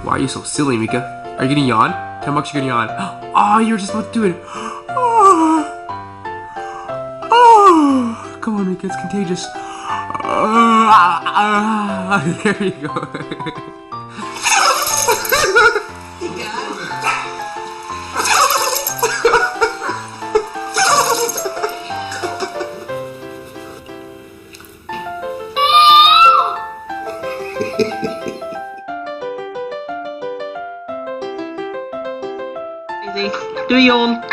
Why are you so silly, Mika? Are you gonna yawn? $10 you're gonna yawn. Oh, you were just about to do it. Oh, oh. Come on, Mika, it's contagious. There you go. Do you yawn?